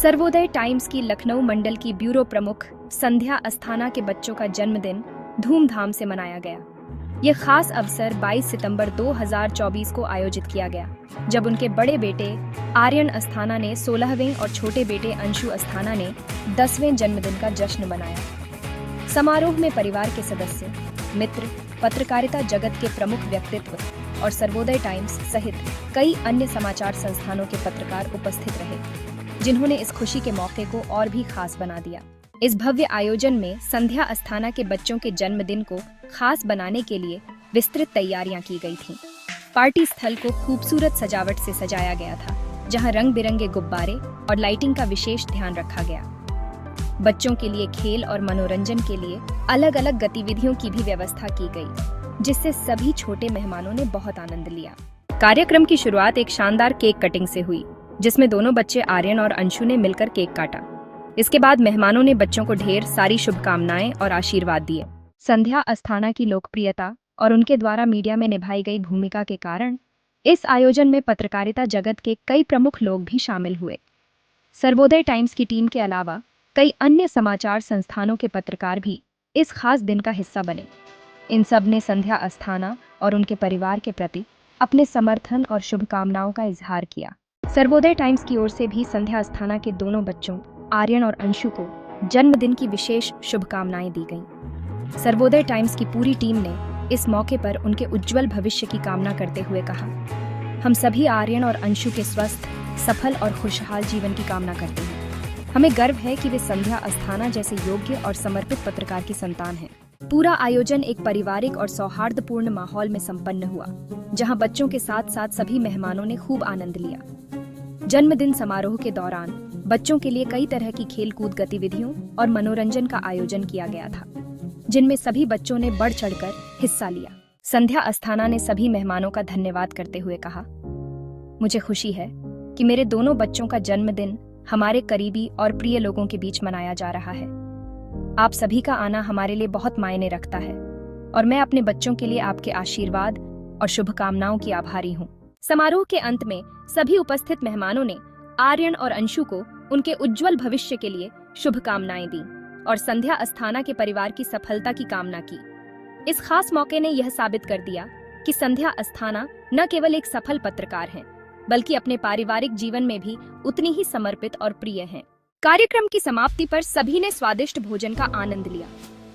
Sarvodaya times की लखनऊ मंडल की bureau प्रमुख संध्या अस्थाना के बच्चों का जन्मदिन धूमधाम से मनाया गया। ये खास अवसर 22 सितंबर 2024 को आयोजित किया गया, जब उनके बड़े बेटे आर्यन अस्थाना ने 16वें और छोटे बेटे अंशु अस्थाना ने 10वें जन्मदिन का जश्न मनाया। समारोह में परिवार के सदस्य, मित्र, पत्रकारिता जगत के प्रमुख व्यक्तित्व और सर्वोदय टाइम्स सहित कई अन्य समाचार संस्थानों के पत्रकार उपस्थित रहे, जिन्होंने इस खुशी के मौके को और भी खास बना दिया। इस भव्य आयोजन में संध्या अस्थाना के बच्चों के जन्मदिन को खास बनाने के लिए विस्तृत तैयारियां की गई थीं। पार्टी स्थल को खूबसूरत सजावट से सजाया गया था, जहां रंग बिरंगे गुब्बारे और लाइटिंग का विशेष ध्यान रखा गया। बच्चों के लिए खेल और मनोरंजन के लिए अलग अलग गतिविधियों की भी व्यवस्था की गई, जिससे सभी छोटे मेहमानों ने बहुत आनंद लिया। कार्यक्रम की शुरुआत एक शानदार केक कटिंग से हुई, जिसमें दोनों बच्चे आर्यन और अंशु ने मिलकर केक काटा। इसके बाद मेहमानों ने बच्चों को ढेर सारी शुभकामनाएं और आशीर्वाद दिए। संध्या अस्थाना की लोकप्रियता और उनके द्वारा मीडिया में निभाई गई भूमिका के कारण इस आयोजन में पत्रकारिता जगत के कई प्रमुख लोग भी शामिल हुए। सर्वोदय टाइम्स की टीम के अलावा कई अन्य समाचार संस्थानों के पत्रकार भी इस खास दिन का हिस्सा बने। इन सब ने संध्या अस्थाना और उनके परिवार के प्रति अपने समर्थन और शुभकामनाओं का इजहार किया। सर्वोदय टाइम्स की ओर से भी संध्या अस्थाना के दोनों बच्चों आर्यन और अंशु को जन्मदिन की विशेष शुभकामनाएं दी गईं। सर्वोदय टाइम्स की पूरी टीम ने इस मौके पर उनके उज्जवल भविष्य की कामना करते हुए कहा, हम सभी आर्यन और अंशु के स्वस्थ, सफल और खुशहाल जीवन की कामना करते हैं। हमें गर्व है कि वे संध्या अस्थाना जैसे योग्य और समर्पित पत्रकार की संतान हैं। पूरा आयोजन एक पारिवारिक और सौहार्दपूर्ण माहौल में संपन्न हुआ, जहां बच्चों के साथ साथ सभी मेहमानों ने खूब आनंद लिया। जन्मदिन समारोह के दौरान बच्चों के लिए कई तरह की खेल-कूद गतिविधियों और मनोरंजन का आयोजन किया गया था, जिनमें सभी बच्चों ने बढ़ चढ़कर हिस्सा लिया। संध्या अस्थाना ने सभी मेहमानों का धन्यवाद करते हुए कहा, मुझे खुशी है कि मेरे दोनों बच्चों का जन्मदिन हमारे करीबी और प्रिय लोगों के बीच मनाया जा रहा है। आप सभी का आना हमारे लिए बहुत मायने रखता है और मैं अपने बच्चों के लिए आपके आशीर्वाद और शुभकामनाओं की आभारी हूँ। समारोह के अंत में सभी उपस्थित मेहमानों ने आर्यन और अंशु को उनके उज्जवल भविष्य के लिए शुभकामनाएं दी और संध्या अस्थाना के परिवार की सफलता की कामना की। इस खास मौके ने यह साबित कर दिया कि संध्या अस्थाना न केवल एक सफल पत्रकार हैं, बल्कि अपने पारिवारिक जीवन में भी उतनी ही समर्पित और प्रिय हैं। कार्यक्रम की समाप्ति पर सभी ने स्वादिष्ट भोजन का आनंद लिया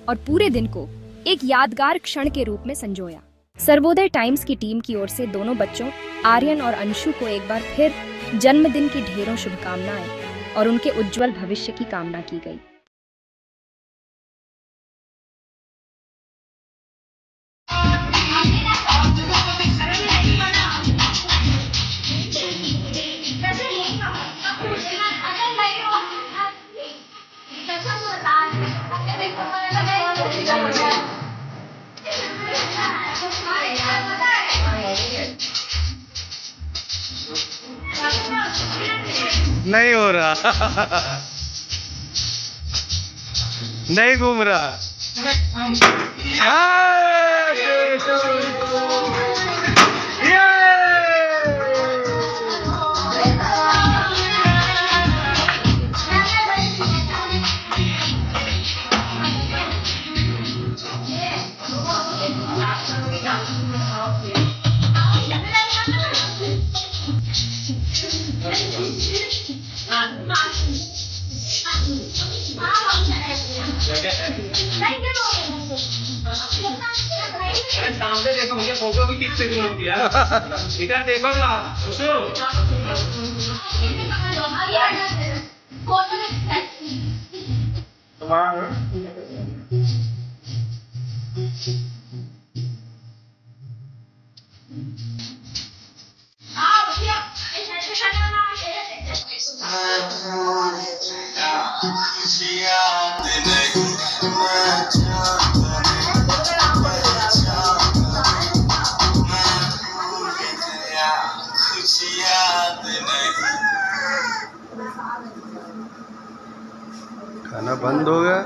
और पूरे दिन को एक यादगार क्षण के रूप में संजोया। सर्वोदय टाइम्स की टीम की ओर से दोनों बच्चों आर्यन और अंशु को एक बार फिर जन्मदिन की ढेरों शुभकामनाएं और उनके उज्जवल भविष्य की कामना की गई। नहीं हो रहा नहीं घूम रहा। सामने देखो, मुझे फोटो भी किससे दिया इधर देखो ना। खाना बंद हो गया,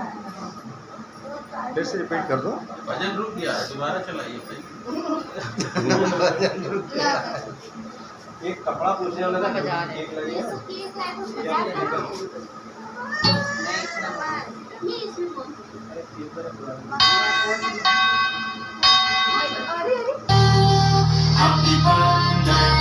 फिर से रिपीट कर दो। भजन रुक गया है, दोबारा चलाइए। भजन रुक गया। एक कपड़ा पूछने वाला था, बाजार है। एक लगेगा। नहीं, इसमें कौन? अरे,